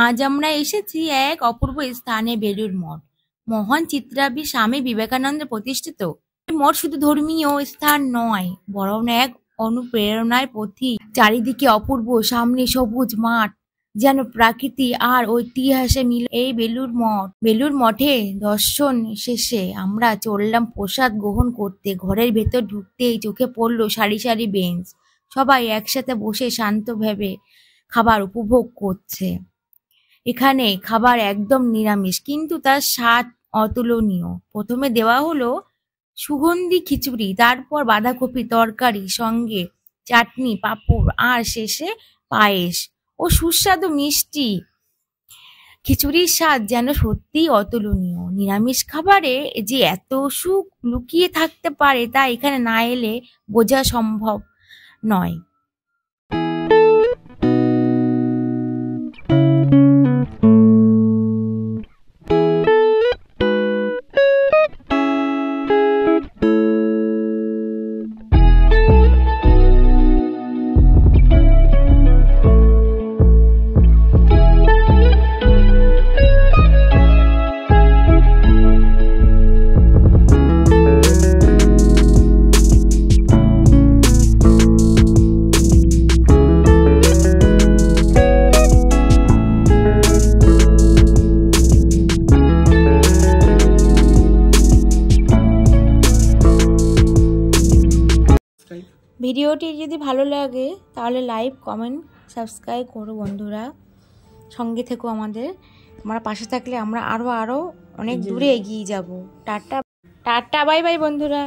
আজ আমরা এসেছি এক অপূর্ব স্থানে, বেলুড় মঠ। মহান চিন্তাবিদ স্বামী বিবেকানন্দ প্রতিষ্ঠিত এই মঠ শুধু ধর্মীয় স্থান নয়, বরং এক অনুপ্রেরণার প্রতীক। চারিদিকে অপূর্ব, সামনে সবুজ মাঠ, যেন প্রকৃতি আর ঐতিহাসে মিলে এই বেলুড় মঠে দর্শন শেষে আমরা চললাম প্রসাদ গ্রহণ করতে। ঘরের ভেতর ঢুকতেই চোখে পড়লো সারি সারি বেঞ্চ, সবাই একসাথে বসে শান্তভাবে খাবার উপভোগ করছে। এখানে খাবার একদম নিরামিষ, কিন্তু তার স্বাদ অতুলনীয়। প্রথমে দেওয়া হলো সুগন্ধি খিচুড়ি, তারপর বাঁধাকপি তরকারি, সঙ্গে চাটনি, পাঁপড় আর শেষে পায়েস ও সুস্বাদু মিষ্টি। খিচুড়ির স্বাদ যেন সত্যিই অতুলনীয়। নিরামিষ খাবারে যে এত সুখ লুকিয়ে থাকতে পারে তা এখানে না এলে বোঝা সম্ভব নয়। ভিডিওটি যদি ভালো লাগে তাহলে লাইক, কমেন্ট, সাবস্ক্রাইব করো বন্ধুরা। সঙ্গে থেকো আমাদের, আমরা পাশে থাকলে আমরা আরো অনেক দূরে এগিয়ে যাব। টাটা টাটা, বাই বাই বন্ধুরা।